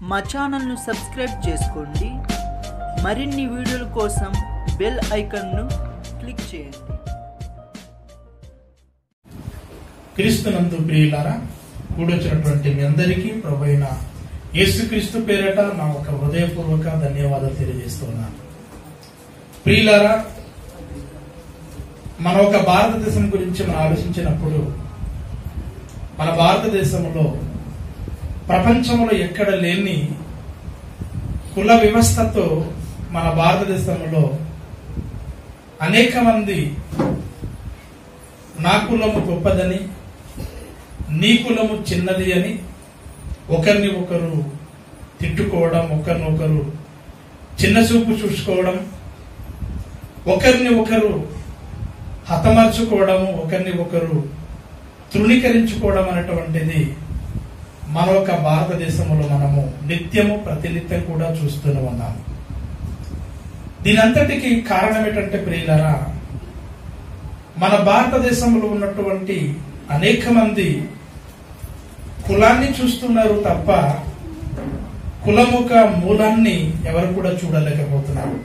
మా ఛానల్ను సబ్స్క్రైబ్ చేసుకోండి. మరిన్ని వీడియోల కోసం బెల్ ఐకాన్ను క్లిక్ చేయండి. క్రీస్తునందు ప్రియులారా, కూడొచ్చినటువంటి మీ అందరికీ ప్రభువైన యేసుక్రీస్తు పేరట నా ఒక హృదయపూర్వక ధన్యవాదాలు తెలియజేస్తున్నాను. ప్రియులారా, మన ఒక భారతదేశం గురించి మనం ఆలోచించినప్పుడు మన భారతదేశంలో ప్రపంచంలో ఎక్కడ లేని కుల వ్యవస్థతో మన భారతదేశంలో అనేక మంది నా కులము గొప్పదని, నీ కులము చిన్నది అని ఒకరిని ఒకరు తిట్టుకోవడం, ఒకరినొకరు చిన్న చూపు చూసుకోవడం, ఒకరిని ఒకరు హతమర్చుకోవడము, ఒకరిని ఒకరు తృణీకరించుకోవడం అనేటువంటిది మరొక భారతదేశంలో మనము నిత్యము ప్రతినిత్యం కూడా చూస్తూనే ఉన్నాము. దీనంతటికి కారణం ఏంటంటే ప్రియులారా, మన భారతదేశంలో ఉన్నటువంటి అనేక మంది కులాన్ని చూస్తున్నారు తప్ప కులముక మూలాన్ని ఎవరు కూడా చూడలేకపోతున్నారు.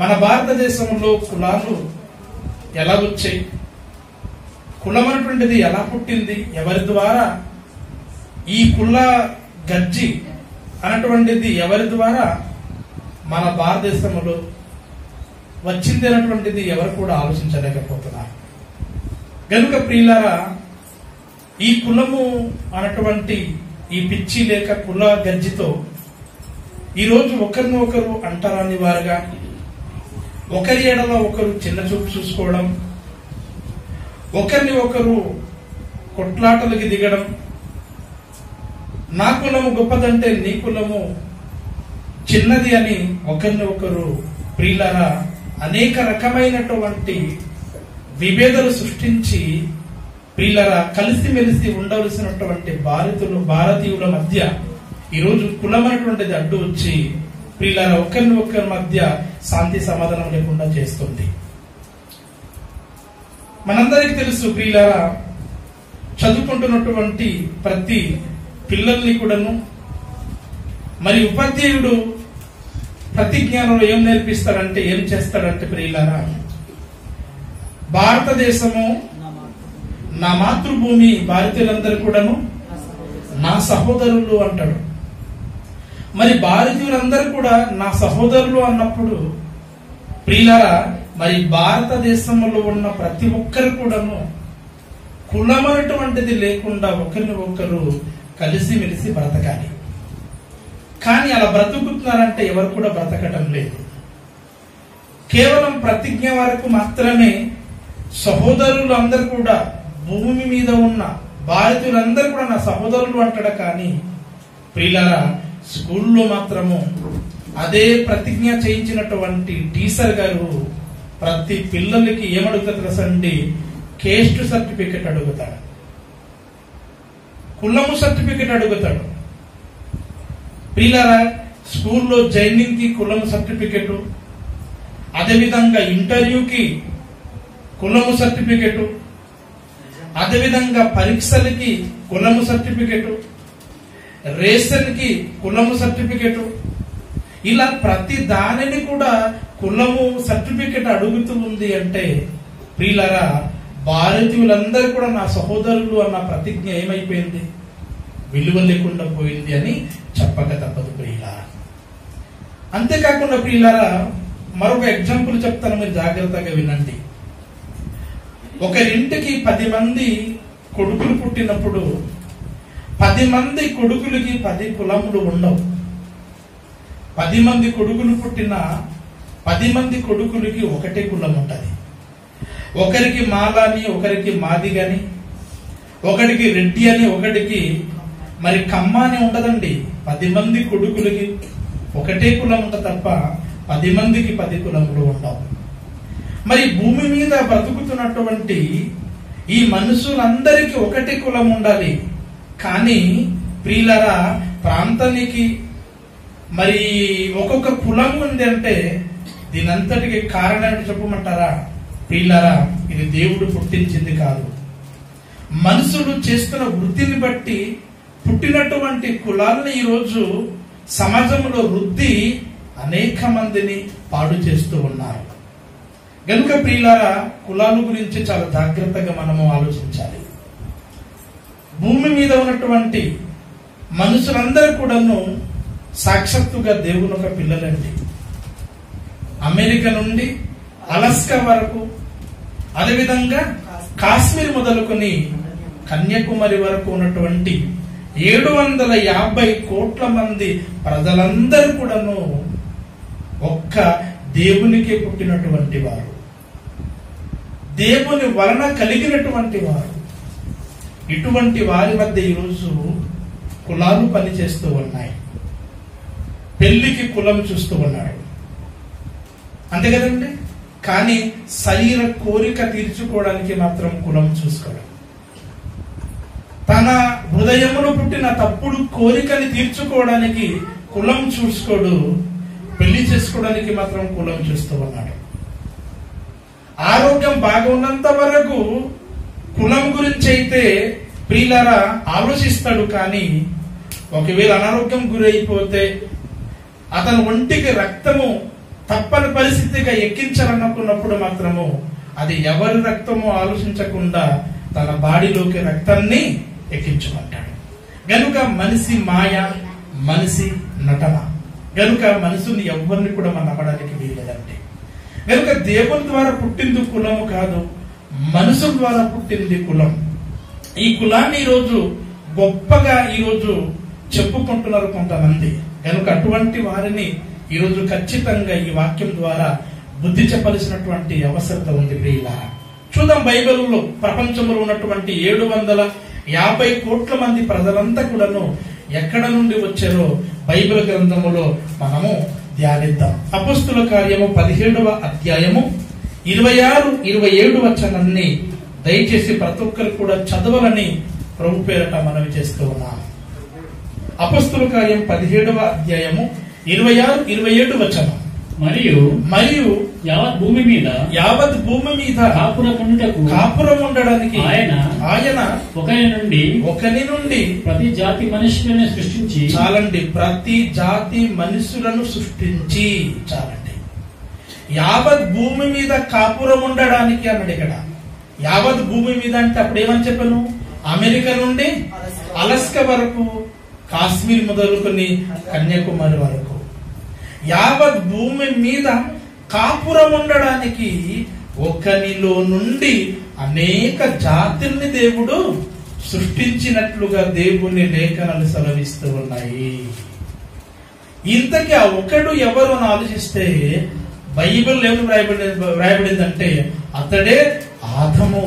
మన భారతదేశంలో కులాలు ఎలా వచ్చాయి, కులం అనేటువంటిది ఎలా పుట్టింది, ఎవరి ద్వారా ఈ కుల గర్జి అనేటువంటిది ఎవరి ద్వారా మన భారతదేశంలో వచ్చింది అనేటువంటిది ఎవరు కూడా ఆలోచించలేకపోతున్నారు. కనుక ప్రియులారా, ఈ కులము అన్నటువంటి ఈ పిచ్చి లేక కుల గర్జితో ఈరోజు ఒకరిని ఒకరు అంటరాని వారుగా, ఒకరి ఎడలో ఒకరు చిన్న చూపు చూసుకోవడం, ఒకరిని ఒకరు కొట్లాటలకి దిగడం, నా కులము గొప్పదంటే నీ కులము చిన్నది అని ఒకరిని ఒకరు ప్రియులారా అనేక రకమైనటువంటి విభేదాలు సృష్టించి ప్రియులారా కలిసిమెలిసి ఉండవలసినటువంటి భారతీయుల మధ్య ఈరోజు కులం అనేటువంటిది అడ్డు వచ్చి ప్రియులారా ఒకరిని ఒకరి మధ్య శాంతి సమాధానం లేకుండా చేస్తుంది. మనందరికీ తెలుసు ప్రియులారా, చదువుకుంటున్నటువంటి ప్రతి పిల్లల్ని కూడాను మరి ఉపాధ్యాయుడు ప్రతిజ్ఞానంలో ఏం నేర్పిస్తాడంటే, ఏం చేస్తాడంటే ప్రియులారా, భారతదేశము నా మాతృభూమి, భారతీయులందరూ కూడాను నా సహోదరులు అంటాడు. మరి భారతీయులందరూ కూడా నా సహోదరులు అన్నప్పుడు ప్రియులారా, మరి భారతదేశంలో ఉన్న ప్రతి ఒక్కరు కూడాను కులం అనేటువంటిది లేకుండా ఒకరిని ఒకరు కలిసిమెలిసి బ్రతకాలి. కానీ అలా బ్రతుకుతున్నారంటే ఎవరు కూడా బ్రతకటం లేదు. కేవలం ప్రతిజ్ఞ వరకు మాత్రమే సహోదరులు అందరూ కూడా భూమి మీద ఉన్న భారతీయులందరూ కూడా నా సహోదరులు అంటాడు. కానీ ప్రియులారా, స్కూల్లో మాత్రము అదే ప్రతిజ్ఞ చేయించినటువంటి టీచర్ గారు ప్రతి పిల్లలకి ఏమడుగుతారు తెలుసండి? కేస్ట్ సర్టిఫికెట్ అడుగుతాడు, కులము సర్టిఫికెట్ అడుగుతాడు. ప్రియులారా, స్కూల్లో జాయినింగ్ కి కులము సర్టిఫికెట్, అదేవిధంగా ఇంటర్వ్యూకి కులము సర్టిఫికెట్, అదేవిధంగా పరీక్షలకి కులము సర్టిఫికెట్, రేషన్ కి కులము సర్టిఫికెట్, ఇలా ప్రతి దానిని కూడా కులము సర్టిఫికెట్ అడుగుతూ ఉంది. అంటే ప్రియులారా, భారతీయులందరూ కూడా నా సహోదరులు అన్న ప్రతిజ్ఞ ఏమైపోయింది? విలువ లేకుండా పోయింది అని చెప్పక తప్పదు ప్రియులారా. అంతేకాకుండా ప్రియులారా, మరొక ఎగ్జాంపుల్ చెప్తాను, మీరు జాగ్రత్తగా వినండి. ఒకరింటికి 10 మంది కొడుకులు పుట్టినప్పుడు 10 మంది కొడుకులకి 10 కులములు ఉండవు. 10 మంది కొడుకులు పుట్టిన 10 మంది కొడుకులకి ఒకటే కులం ఉంటది. ఒకరికి మాలాని, ఒకరికి మాదిగని, ఒకటికి రెడ్డి అని, ఒకటికి మరి కమ్మ అని ఉండదండి. 10 మంది కొడుకులకి ఒకటే కులం ఉంటుంది తప్ప 10 మందికి 10 కులములు ఉండవు. మరి భూమి మీద బ్రతుకుతున్నటువంటి ఈ మనుషులందరికీ ఒకటే కులం ఉండాలి. కానీ ప్రియులారా, ప్రాంతానికి మరి ఒక్కొక్క కులం ఉంది అంటే దీనంతటికి కారణం ఏంటి చెప్పమంటారా? ప్రియులారా, ఇది దేవుడు పుట్టించింది కాదు. మనుషులు చేస్తున్న వృత్తిని బట్టి పుట్టినటువంటి కులాలను ఈరోజు సమాజంలో రుద్ది అనేక మందిని పాడు చేస్తూ ఉన్నారు. గనుక ప్రియులారా, కులాల గురించి చాలా జాగ్రత్తగా మనము ఆలోచించాలి. భూమి మీద ఉన్నటువంటి మనుషులందరూ కూడాను సాక్షాత్తుగా దేవుని ఒక పిల్లలండి. అమెరికా నుండి అలస్కా వరకు, అదేవిధంగా కాశ్మీర్ మొదలుకొని కన్యాకుమారి వరకు ఉన్నటువంటి 750 కోట్ల మంది ప్రజలందరూ కూడాను ఒక్క దేవునికే పుట్టినటువంటి వారు, దేవుని వలన కలిగినటువంటి వారు. ఇటువంటి వారి మధ్య ఈరోజు కులాలు పనిచేస్తూ ఉన్నాయి. పెళ్లికి కులం చూస్తూ ఉన్నాడు, అంతే కదండి. కానీ శరీర కోరిక తీర్చుకోవడానికి మాత్రం కులం చూసుకోవడం, తన హృదయములో పుట్టిన తప్పుడు కోరికని తీర్చుకోవడానికి కులం చూసుకోడు, పెళ్లి చేసుకోవడానికి మాత్రం కులం చూస్తూ ఉన్నాడు. ఆరోగ్యం బాగున్నంత వరకు కులం గురించి అయితే ప్రియులారా ఆలోచిస్తాడు. కానీ ఒకవేళ అనారోగ్యం గురైపోతే అతని ఒంటికి రక్తము తప్పని పరిస్థితిగా ఎక్కించాలనుకున్నప్పుడు మాత్రము అది ఎవరి రక్తమో ఆలోచించకుండా తన బాడీలోకి రక్తాన్ని ఎక్కించమంటాడు. గనుక మనిషి మాయ, మనిషి నటన. గనుక మనుషుని ఎవరిని కూడా మనం నమ్మడానికి వీలేదండి. గనుక దేవుని ద్వారా పుట్టింది కులము కాదు, మనుషుల ద్వారా పుట్టింది కులం. ఈ కులాన్ని ఈరోజు గొప్పగా ఈరోజు చెప్పుకుంటున్నారు కొంతమంది. కనుక అటువంటి వారిని ఈరోజు ఖచ్చితంగా ఈ వాక్యం ద్వారా బుద్ధి చెప్పాల్సినటువంటి అవసరత ఉంది. ప్రియులారా, చూద్దాం. బైబిల్లో ప్రపంచంలో ఉన్నటువంటి 750 కోట్ల మంది ప్రజలంతా కూడాను ఎక్కడ నుండి వచ్చారో బైబిల్ గ్రంథములో మనము ధ్యానిద్దాం. అపొస్తలుల కార్యము 17వ అధ్యాయము 26-27 వచనాన్ని దయచేసి ప్రతి ఒక్కరు కూడా చదవాలని ప్రభు పేరట మనవి చేస్తూ ఉన్నాం. అపొస్తలుల కార్యం 17వ అధ్యాయము 26-27 వచనం. మరియు యావత్ భూమి మీద కాపురం ఉండడానికి ఆయన ఒకని నుండి ప్రతి జాతి మనుషులను సృష్టించి, చాలండి, ప్రతి జాతి మనుషులను సృష్టించి, చాలండి. యావత్ భూమి మీద కాపురం ఉండడానికి అన్నాడు. ఇక్కడ యావత్ భూమి మీద అంటే అప్పుడు ఏమని చెప్పాను? అమెరికా నుండి అలస్కా వరకు, కాశ్మీర్ మొదలుకొని కన్యాకుమారి వరకు యావత్ భూమి మీద కాపురం ఉండడానికి ఒకనిలో నుండి అనేక జాతుల్ని దేవుడు సృష్టించినట్లుగా దేవుని లేఖనాలు సెలవిస్తూ ఉన్నాయి. ఇంతకీ ఆ ఒకడు ఎవరు అని ఆలోచిస్తే బైబిల్ ఏమి వ్రాయబడిందంటే అతడే ఆదము.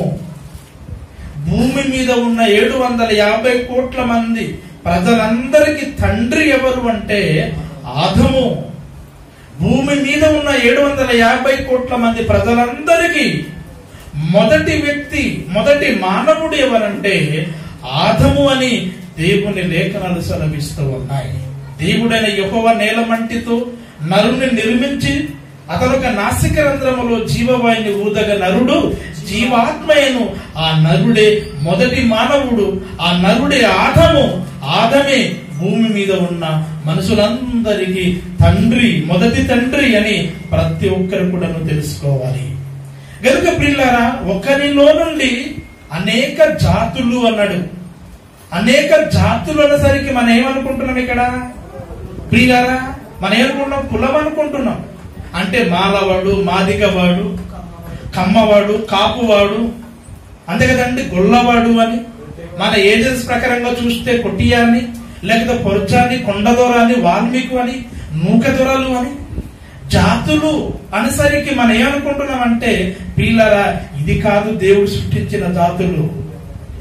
భూమి మీద ఉన్న 750 కోట్ల మంది ప్రజలందరికీ తండ్రి ఎవరు అంటే ఆదము. భూమి మీద ఉన్న 750 కోట్ల మంది ప్రజలందరికీ మొదటి వ్యక్తి, మొదటి మానవుడు ఎవరంటే ఆదము అని దేవుని లేఖనాలు సెలవిస్తూ ఉన్నాయి. దేవుడైన యెహోవా నేలమంటితో నరుని నిర్మించి అతను ఒక నాసిక రంధ్రములో జీవవాయుని ఊదగ నరుడు జీవాత్మయను. ఆ నరుడే మొదటి మానవుడు, ఆ నరుడే ఆదము. ఆదమే భూమి మీద ఉన్న మనుషులందరికీ తండ్రి, మొదటి తండ్రి అని ప్రతి ఒక్కరు కూడా తెలుసుకోవాలి. గనుక ప్రియులారా, ఒకరిలో నుండి అనేక జాతులు అన్నాడు. అనేక జాతులు అనేసరికి మనం ఏమనుకుంటున్నాం? ఇక్కడ ప్రియులారా, మనం ఏమనుకుంటున్నాం? కులం అనుకుంటున్నాం. అంటే మాలవాడు, మాదిగవాడు, కమ్మవాడు, కాపువాడు, అంతే కదండి, గొల్లవాడు అని. మన ఏజెన్స్ ప్రకారంగా చూస్తే కొట్టియాన్ని, లేకపోతే పొర్చాన్ని, కొండదొరాన్ని, వాల్మీకు అని, నూకదొరలు అని జాతులు అనేసరికి మనం ఏమనుకుంటున్నామంటే ప్రియులారా, ఇది కాదు దేవుడు సృష్టించిన జాతులు.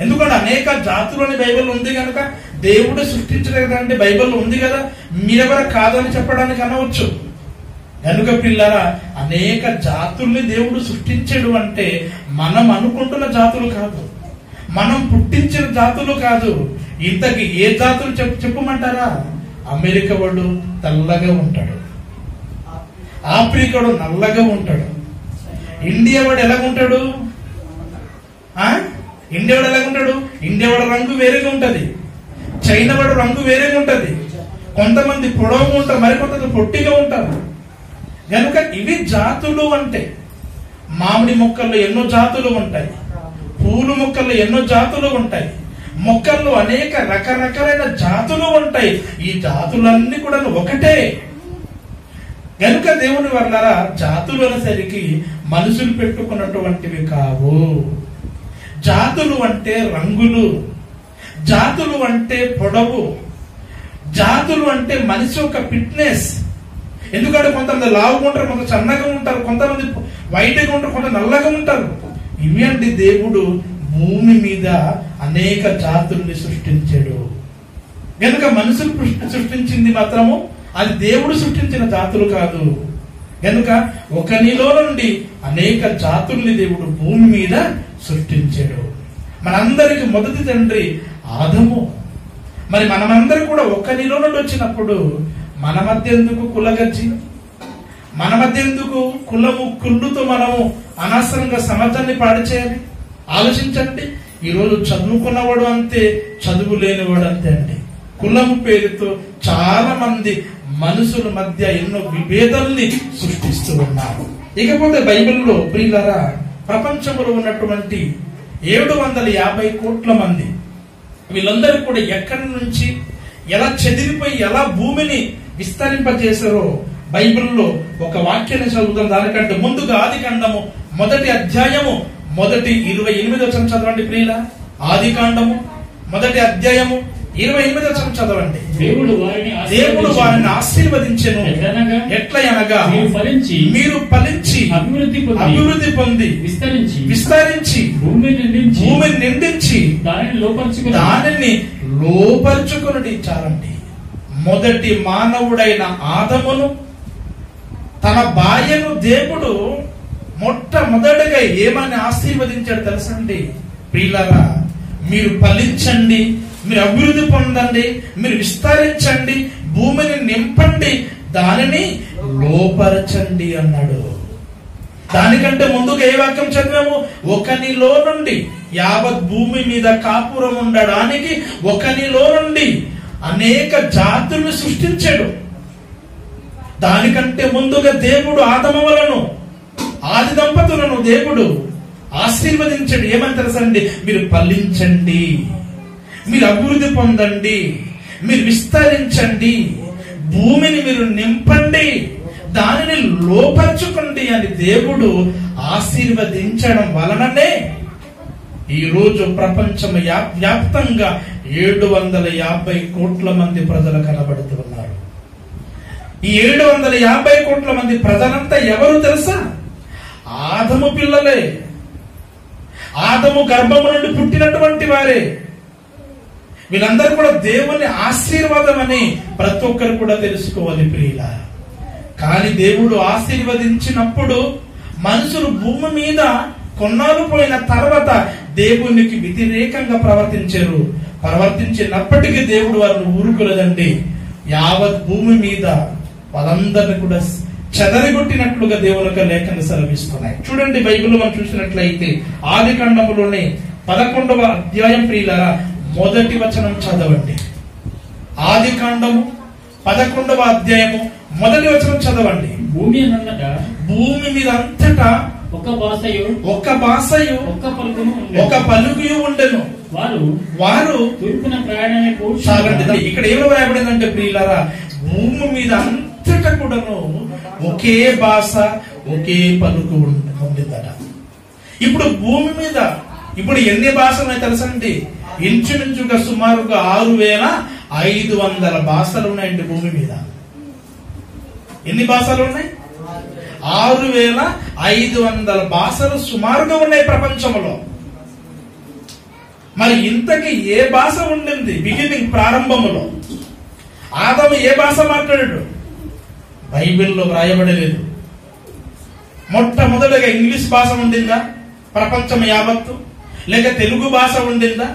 ఎందుకంటే అనేక జాతులు అని బైబిల్ ఉంది కనుక దేవుడు సృష్టించలేదు కదండి, బైబిల్ ఉంది కదా, మీరెవరు కాదని చెప్పడానికి అనవచ్చు. కనుక పిల్లరా, అనేక జాతుల్ని దేవుడు సృష్టించాడు అంటే మనం అనుకుంటున్న జాతులు కాదు, మనం పుట్టించిన జాతులు కాదు. ఇంతకి ఏ జాతులు చెప్పమంటారా? అమెరికా వాడు తెల్లగా ఉంటాడు, ఆఫ్రికా వాడు నల్లగా ఉంటాడు, ఇండియా వాడు ఎలాగుంటాడు? ఇండియా వాడు ఎలాగుంటాడు? ఇండియా వాడు రంగు వేరేగా ఉంటది, చైనా వాడు రంగు వేరేగా ఉంటది, కొంతమంది పొడవుగా ఉంటారు, మరికొంతమంది పొట్టిగా ఉంటారు. కనుక ఇవి జాతులు. అంటే మామిడి మొక్కల్లో ఎన్నో జాతులు ఉంటాయి, పూలు మొక్కల్లో ఎన్నో జాతులు ఉంటాయి, మొక్కల్లో అనేక రకరకాలైన జాతులు ఉంటాయి. ఈ జాతులన్నీ కూడా ఒకటే. కనుక దేవుని వల్ల జాతులు అనేసరికి మనుషులు పెట్టుకున్నటువంటివి కావు. జాతులు అంటే రంగులు, జాతులు అంటే పొడవు, జాతులు అంటే మనిషి యొక్క ఫిట్నెస్. ఎందుకంటే కొంతమంది లావుగా ఉంటారు, కొంత సన్నగా ఉంటారు, కొంతమంది వైట్గా ఉంటారు, కొంత నల్లగా ఉంటారు. ఇవి అంటే దేవుడు భూమి మీద అనేక జాతుల్ని సృష్టించాడు. కనుక మనుషులు సృష్టించింది మాత్రము అది దేవుడు సృష్టించిన జాతులు కాదు. కనుక ఒకనిలో నుండి అనేక జాతుల్ని దేవుడు భూమి మీద సృష్టించాడు. మనందరికి మొదటి తండ్రి ఆదము. మరి మనమందరూ కూడా ఒకనిలో నుండి వచ్చినప్పుడు మన మధ్య ఎందుకు కులగజ్జి, మన మధ్య ఎందుకు కులము కుళ్ళుతో మనము అనవసరంగా సమాజాన్ని పాడు చేయాలి? ఆలోచించండి. ఈరోజు చదువుకున్నవాడు అంతే, చదువు లేనివాడు అంతే అండి. కులము పేరుతో చాలా మంది మనుషుల మధ్య ఎన్నో విభేదాల్ని సృష్టిస్తూ ఉన్నారు. ఇకపోతే బైబిల్లో ప్రియులారా, ప్రపంచంలో ఉన్నటువంటి 750 కోట్ల మంది, వీళ్ళందరూ కూడా ఎక్కడి నుంచి ఎలా చెదిరిపోయి ఎలా భూమిని విస్తరింపజేశారో బైబిల్లో ఒక వాక్యాన్ని చదువుతాం. దానికంటే ముందుగా ఆదికాండము 1వ అధ్యాయము 28వ చదవండి ప్రియుల. ఆదికాండము 1వ అధ్యాయము 28వ చదవండి. దేవుడు వారిని ఆశీర్వదించెను. ఎట్లయనగా మీరు ఫలించి అభివృద్ధి పొంది విస్తరించి భూమిని నిండించి దానిని లోపరుచుకుని చాలండి. మొదటి మానవుడైన ఆదమును తన భార్యను దేవుడు మొట్టమొదటిగా ఏమని ఆశీర్వదించాడు తెలుసండి ప్రియులారా? మీరు ఫలించండి, మీరు అభివృద్ధి పొందండి, మీరు విస్తరించండి, భూమిని నింపండి, దానిని లోపరచండి అన్నాడు. దానికంటే ముందుగా ఏ వాక్యం చదివాము? ఒకనిలో నుండి యావత్ భూమి మీద కాపురం ఉండడానికి ఒకనిలో నుండి అనేక జాతులను సృష్టించాడు. దానికంటే ముందుగా దేవుడు ఆదమవలను ఆది దంపతులను దేవుడు ఆశీర్వదించండి. ఏమని తెలుసండి? మీరు ఫలించండి, మీరు అభివృద్ధి పొందండి, మీరు విస్తరించండి, భూమిని మీరు నింపండి, దానిని లోపరుచుకోండి అని దేవుడు ఆశీర్వదించడం వలననే ఈ రోజు ప్రపంచం వ్యాప్తంగా 750 కోట్ల మంది ప్రజలు కనబడుతున్నారు. ఈ 750 కోట్ల మంది ప్రజలంతా ఎవరు తెలుసా? ఆదము పిల్లలే, ఆదము గర్భము నుండి పుట్టినటువంటి వారే. వీళ్ళందరూ కూడా దేవుని ఆశీర్వాదం అని ప్రతి ఒక్కరు కూడా తెలుసుకోవాలి ప్రియుల. కానీ దేవుడు ఆశీర్వదించినప్పుడు మనుషులు భూమి మీద కొన్నాళ్ళు పోయిన తర్వాత దేవునికి వ్యతిరేకంగా ప్రవర్తించినప్పటికీ దేవుడు వారిని ఊరుకోలేదండి. యావత్ భూమి మీద వాళ్ళందరినీ కూడా చెదరగొట్టినట్లుగా దేవుని యొక్క లేఖలు సెలవిస్తున్నాయి. చూడండి బైబిల్లో మనం చూసినట్లయితే ఆదికాండములోని 11వ అధ్యాయం ప్రియులారా 1వ వచనం చదవండి. ఆదికాండము 11వ అధ్యాయము 1వ వచనం చదవండి. భూమి మీద అంతటా ఒక భాషయు ఒక పలుకుయు ఉండెను. వారు తూర్పున ప్రయాణమే. ఇక్కడ ఏమో రాయబడిందంటే ప్రియులారా, భూమి మీద అంతటా కూడాను ఒకే భాష ఒకే పలుకు ఉండిందట. ఇప్పుడు భూమి మీద ఇప్పుడు ఎన్ని భాషలు తెలుసండి? ఇంచుమించుగా సుమారుగా 6500 భాషలు ఉన్నాయండి భూమి మీద. ఎన్ని భాషలు ఉన్నాయి? 6500 భాషలు సుమారుగా ఉన్నాయి ప్రపంచంలో. మరి ఇంతకి ఏ భాష ఉండింది బిగినింగ్ ప్రారంభములో? ఆదము ఏ భాష మాట్లాడాడు? బైబిల్లో వ్రాయబడలేదు. మొట్టమొదటిగా ఇంగ్లీష్ భాష ఉండిందా ప్రపంచం యావత్తు? లేక తెలుగు భాష ఉండిందా?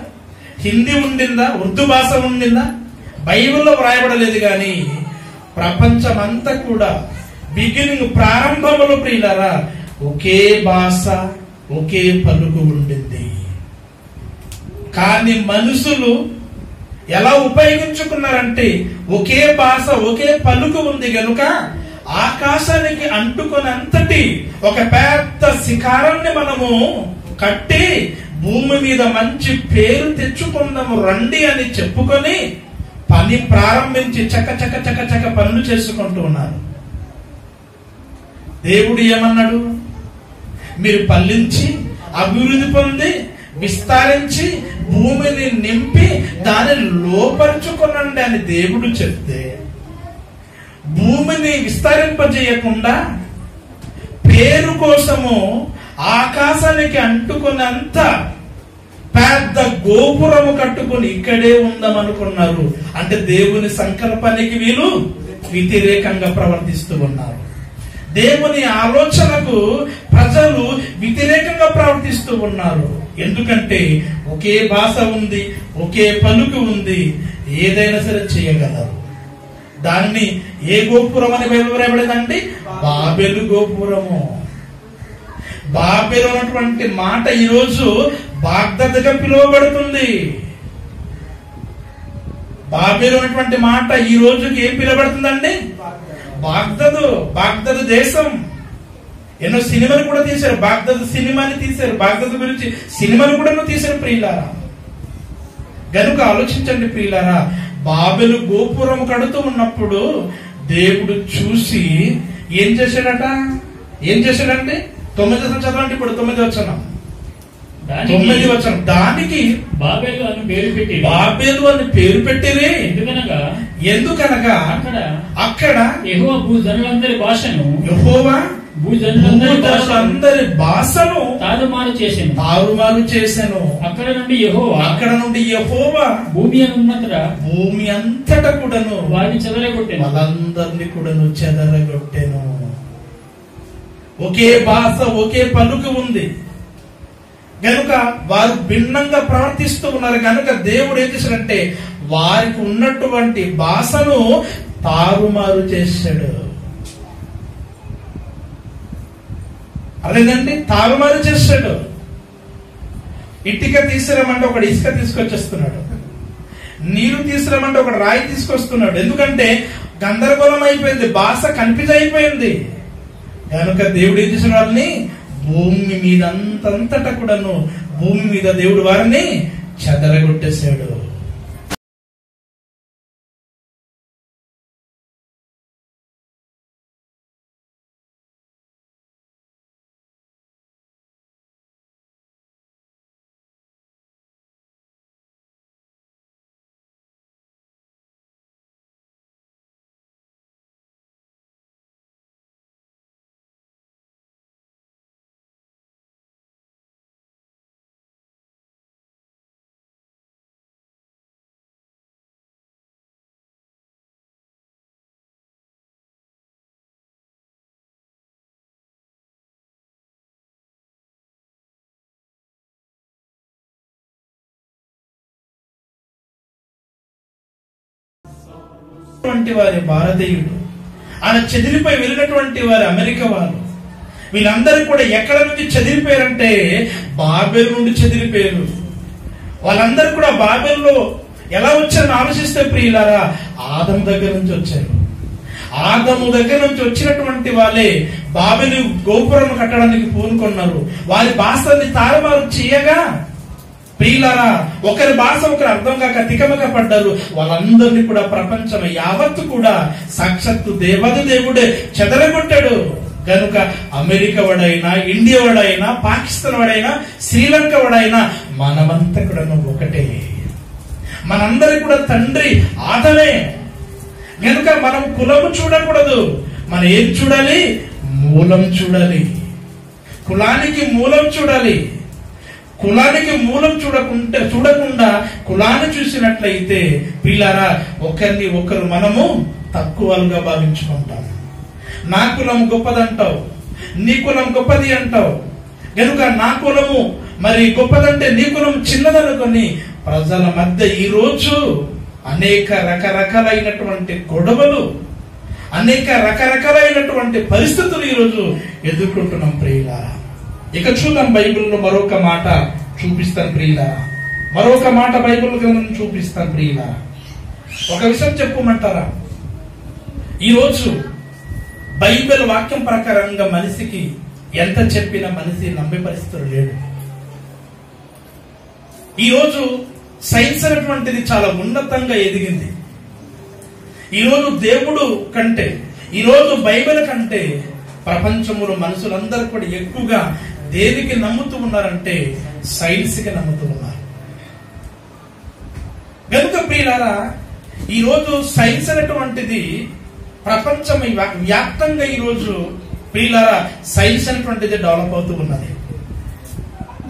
హిందీ ఉండిందా? ఉర్దూ భాష ఉండిందా? బైబిల్లో వ్రాయబడలేదు. కానీ ప్రపంచం అంతా కూడా బిగినింగ్ ప్రారంభములో ప్రియులారా ఒకే భాష ఒకే పలుకు ఉండింది. కానీ మనుషులు ఎలా ఉపయోగించుకున్నారంటే ఒకే భాష ఒకే పలుకు ఉంది గనుక ఆకాశానికి అంటుకున్నంతటి ఒక పెద్ద శిఖరాన్ని మనము కట్టి భూమి మీద మంచి పేరు తెచ్చుకుందాము రండి అని చెప్పుకొని పని ప్రారంభించి చక చక చక చక పనులు చేసుకుంటూ ఉన్నారు. దేవుడు ఏమన్నాడు? మీరు ఫలించి అభివృద్ధి పొంది విస్తరించి భూమిని నింపి దానిని లోపరుచుకునండి అని దేవుడు చెప్తే భూమిని విస్తరింపజేయకుండా పేరు కోసము ఆకాశానికి అంటుకున్నంత పెద్ద గోపురము కట్టుకుని ఇక్కడే ఉందామనుకున్నారు. అంటే దేవుని సంకల్పానికి వీళ్ళు వ్యతిరేకంగా ప్రవర్తిస్తూ ఉన్నారు. దేవుని ఆలోచనకు ప్రజలు వ్యతిరేకంగా ప్రవర్తిస్తూ ఉన్నారు. ఎందుకంటే ఒకే భాష ఉంది, ఒకే పలుకు ఉంది, ఏదైనా సరే చేయగలరు. దాన్ని ఏ గోపురం అని వివరబడిందండి? బాబెలు గోపురము. బాబెలు అన్నటువంటి మాట ఈరోజు బాగ్దాద్గా పిలువబడుతుంది. బాబెలు అన్నటువంటి మాట ఈ రోజుకి ఏం పిలువబడుతుందండి? బాగ్దాదు దేశం. ఎన్నో సినిమాలు కూడా తీశారు, బాగ్దాదు సినిమాని తీశారు, బాగ్దాదు గురించి సినిమాలు కూడా తీశారు ప్రియులారా. గనుక ఆలోచించండి ప్రియులారా, బాబెలు గోపురం కడుతూ ఉన్నప్పుడు దేవుడు చూసి ఏం చేశాడంటే 9 చదవండి. ఇప్పుడు 9 వచనం దానికి బాబెలు అని పేరు పెట్టిరి. ఎందుకనగా అక్కడ యెహోవా భూజనులందరి భాషను తారుమారు చేసెను. అక్కడ నుండి యెహోవా భూమి అంతటా కూడాను వారిని చెదరగొట్టెను, వాళ్ళందరినీ కూడాను చెదరగొట్టెను. ఒకే భాష ఒకే పలుకు ఉంది గనుక వారు భిన్నంగా ప్రవర్తిస్తూ ఉన్నారు. గనుక దేవుడు ఏం చేశాడంటే వారికి ఉన్నటువంటి భాషను తారుమారు చేశాడు. అదేనండి, తారుమారు చేశాడు. ఇటుక తీసుకురమంటే ఒకడు ఇసుక తీసుకొచ్చేస్తున్నాడు, నీరు తీసుకురమంటే ఒకడు రాయి తీసుకొస్తున్నాడు. ఎందుకంటే గందరగోళం అయిపోయింది, భాష కన్ఫ్యూజ్ అయిపోయింది. కనుక దేవుడు ఏం చేసిన వాళ్ళని భూమి మీద అంతంతటా కూడాను భూమి మీద దేవుడు వారిని చెదరగొట్టేశాడు. వారి భారతీయుడు, ఆయన చెదిరిపోయి వెళ్ళినటువంటి వారి అమెరికా వారు, వీళ్ళందరూ కూడా ఎక్కడ నుంచి చెదిరిపోయారంటే బాబెలు నుండి చెదిరిపోయారు. వాళ్ళందరూ కూడా బాబెల్లో ఎలా వచ్చారని ఆలోచిస్తే ప్రియులారా, ఆదము దగ్గర నుంచి వచ్చారు. ఆదము దగ్గర నుంచి వచ్చినటువంటి వాళ్ళే బాబెలు గోపురం కట్టడానికి పూనుకున్నారు. వారి భాషని తారుమారు చేయగా ప్రియులారా, ఒకరి భాష ఒకరు అర్థం కాక తికమక పడ్డారు. వాళ్ళందరినీ కూడా ప్రపంచం యావత్తు కూడా సాక్షాత్తు దేవాది దేవుడే చెదరగొట్టాడు. కనుక అమెరికా వాడైనా, ఇండియా వాడైనా, పాకిస్తాన్ వాడైనా, శ్రీలంక వాడైనా మనమంతా కూడా ఒకటే. మనందరి కూడా తండ్రి ఆదమే. కనుక మనం కులము చూడకూడదు, మనం ఏం చూడాలి? మూలం చూడాలి. కులానికి మూలం చూడాలి. కులానికి మూలం చూడకుండా కులాన్ని చూసినట్లయితే పిల్లరా ఒకరిని ఒకరు మనము తక్కువగా భావించుకుంటాం. నా కులం గొప్పదంటావు, నీ కులం గొప్పది అంటావు. కనుక నా కులము మరి గొప్పదంటే నీ కులం చిన్నదనుకొని ప్రజల మధ్య ఈ రోజు అనేక రకరకాలైనటువంటి గొడవలు, అనేక రకరకాలైనటువంటి పరిస్థితులు ఈరోజు ఎదుర్కొంటున్నాం ప్రియులారా. ఇక చూద్దాం, బైబిల్లో మరొక మాట చూపిస్తాను ప్రియులారా. మరొక మాట బైబిల్ గ్రంథం చూపిస్తాను ప్రియులారా. ఒక విషయం చెప్పమంటారా? ఈరోజు బైబిల్ వాక్యం ప్రకారంగా మనిషికి ఎంత చెప్పినా మనిషి నమ్మే పరిస్థితులు లేడు. ఈరోజు సైన్స్ అనేటువంటిది చాలా ఉన్నతంగా ఎదిగింది. ఈరోజు దేవుడు కంటే, ఈరోజు బైబిల్ కంటే ప్రపంచంలో మనుషులందరూ కూడా ఎక్కువగా దేనికి నమ్ముతూ ఉన్నారంటే సైన్స్ కి నమ్ముతూ ఉన్నారు. కనుక ప్రియులారా, ఈరోజు సైన్స్ అనేటువంటిది ప్రపంచం వ్యాప్తంగా ఈరోజు ప్రియులారా సైన్స్ అనేటువంటిది డెవలప్ అవుతూ ఉన్నది.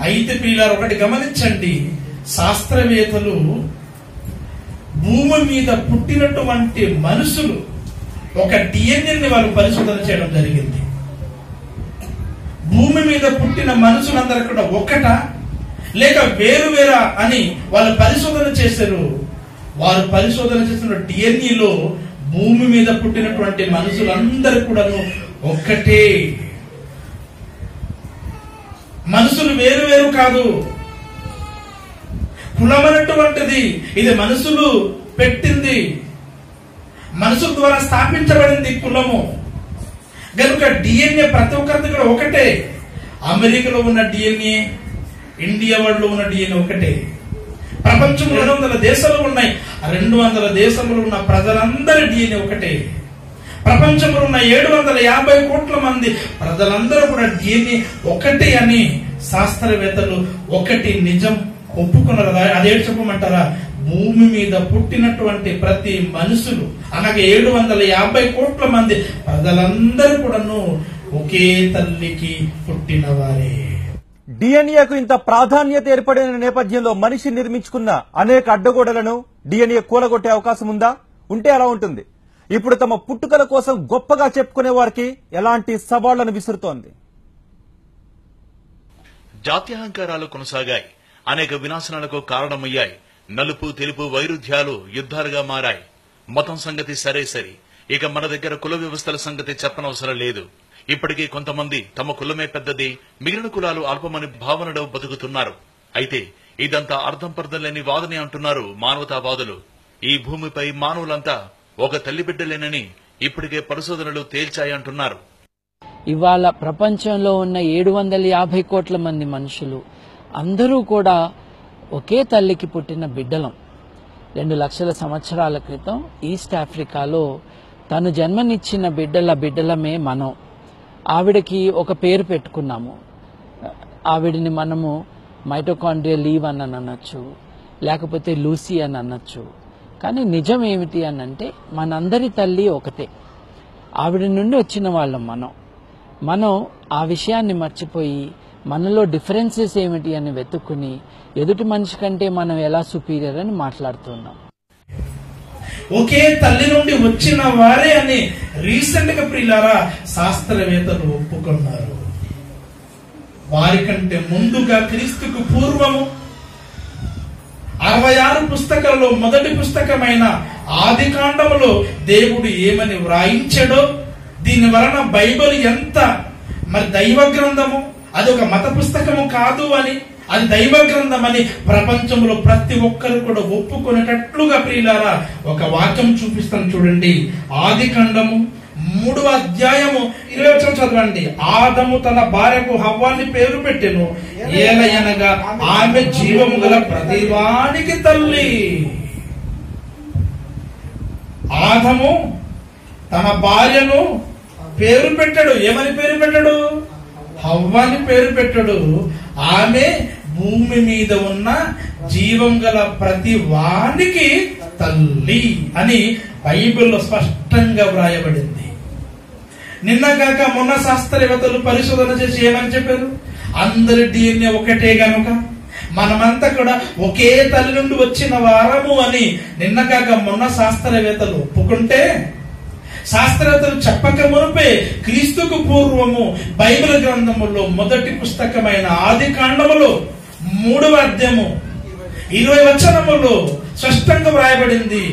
అయితే ప్రియులారా ఒకటి గమనించండి, శాస్త్రవేత్తలు భూమి మీద పుట్టినటువంటి మనుషులు ఒక డిఎన్ఏని వాళ్ళు పరిశోధన చేయడం జరిగింది. భూమి మీద పుట్టిన మనుషులందరూ కూడా ఒకటా లేక వేరు వేరా అని వాళ్ళు పరిశోధన చేశారు. వారు పరిశోధన చేసిన డిఎన్ఏలో భూమి మీద పుట్టినటువంటి మనుషులందరూ కూడా ఒక్కటే. మనుషులు వేరు వేరు కాదు. కులం అనేటువంటిది ఇది మనుషులు పెట్టింది, మనుషుల ద్వారా స్థాపించబడింది కులము. కనుక డిఎన్ఏ ప్రతి ఒక్కరిది కూడా ఒకటే. అమెరికాలో ఉన్న డిఎన్ఏ, ఇండియా వాళ్ళు ఉన్న డిఎన్ఏ ఒకటే. ప్రపంచంలో 200 దేశాలు ఉన్నాయి. 200 దేశంలో ఉన్న ప్రజలందరి డిఎన్ఏ ఒకటే. ప్రపంచంలో ఉన్న 750 కోట్ల మంది ప్రజలందరూ కూడా డిఎన్ఏ ఒకటే అని శాస్త్రవేత్తలు ఒకటి నిజం ఒప్పుకున్నారు. అదేంటి చెప్పమంటారా? భూమి మీద పుట్టినటువంటి ప్రతి మనుషులు అలాగే 750 కోట్ల మంది ప్రజలందరూ కూడాను ఒకే తల్లికి పుట్టిన వారే. డిఎన్ఏకు ఇంత ప్రాధాన్యత ఏర్పడిన నేపథ్యంలో మనిషి నిర్మించుకున్న అనేక అడ్డగోడలను డిఎన్ఏ కూలగొట్టే అవకాశం ఉందా? ఉంటే అలా ఉంటుంది. ఇప్పుడు తమ పుట్టుకల కోసం గొప్పగా చెప్పుకునే వారికి ఎలాంటి సవాళ్లను విసురుతోంది? జాత్యహంకారాలు కొనసాగాయి, అనేక వినాశనాలకు కారణమయ్యాయి. నలుపు తెలుపు వైరుధ్యాలు యుద్ధాలుగా మారాయి. మతం సంగతి సరే సరి, ఇక మన దగ్గర కుల వ్యవస్థల సంగతి చెప్పనవసరం లేదు. ఇప్పటికీ కొంతమంది తమ కులమే పెద్దది, మిగిలిన కులాలు అల్పమని భావనలో బతుకుతున్నారు. అయితే ఇదంతా అర్థం పర్థం లేని వాదనే అంటున్నారు మానవతావాదులు. ఈ భూమిపై మానవులంతా ఒక తల్లి బిడ్డలేనని ఇప్పటికే పరిశోధనలు తేల్చాయంటున్నారు. ఇవాళ ప్రపంచంలో ఉన్న 750 కోట్ల మంది మనుషులు అందరూ కూడా ఒకే తల్లికి పుట్టిన బిడ్డలం. 2 లక్షల సంవత్సరాల క్రితం ఈస్ట్ ఆఫ్రికాలో తను జన్మనిచ్చిన బిడ్డలమే మనం. ఆవిడకి ఒక పేరు పెట్టుకున్నాము. ఆవిడని మనము మైటోకాండ్రియల్ లీవ్ అని అనొచ్చు, లేకపోతే లూసీ అని అనొచ్చు. కానీ నిజం ఏమిటి అని అంటే మనందరి తల్లి ఒకటే. ఆవిడ నుండి వచ్చిన వాళ్ళం మనం ఆ విషయాన్ని మర్చిపోయి మనలో డిఫరెన్సెస్ ఏమిటి అని వెతుక్కుని ఎదుటి మనిషి కంటే మనం ఎలా సుపీరియర్ అని మాట్లాడుతున్నాం. ఒకే తల్లి నుండి వచ్చిన వారే అని రీసెంట్ గా ప్రియులారా శాస్త్రవేత్తలు ఒప్పుకున్నారు. వారికంటే ముందుగా క్రీస్తుకు పూర్వము 66 పుస్తకాల్లో మొదటి పుస్తకమైన ఆదికాండములో దేవుడు ఏమని వ్రాయించాడో, దీని వలన బైబిల్ ఎంత మరి దైవ గ్రంథము, అది ఒక మత పుస్తకము కాదు అని, అది దైవ గ్రంథం అని ప్రపంచంలో ప్రతి ఒక్కరు కూడా ఒప్పుకునేటట్లుగా ప్రియులారా ఒక వాక్యం చూపిస్తాను చూడండి. ఆదికాండము 3వ అధ్యాయము 20 చదవండి. ఆదము తన భార్యకు హవ్వాని పేరు పెట్టెను, ఏలయనగా ఆమె జీవము గల ప్రతివానికి తల్లి. ఆదము తన భార్యను పేరు పెట్టాడు. ఏమని పేరు పెట్టాడు? హవ్వాని పేరు పెట్టాడు. ఆమె భూమి మీద ఉన్న జీవం గల ప్రతి వానికి తల్లి అని బైబిల్లో స్పష్టంగా వ్రాయబడింది. నిన్న కాక మొన్న శాస్త్రవేత్తలు పరిశోధన చేసి ఏమని చెప్పారు? అందరి డిఎన్ఏ ఒకటే గనుక మనమంతా కూడా ఒకే తల్లి నుండి వచ్చిన వారము అని నిన్న కాక మొన్న శాస్త్రవేత్తలు ఒప్పుకుంటే, శాస్త్రవేత్తలు చెప్పక మునిపే క్రీస్తుకు పూర్వము బైబిల్ గ్రంథములో మొదటి పుస్తకమైన ఆదికాండములో 3వ అధ్యాయము 20 వచనములో స్పష్టంగా వ్రాయబడింది.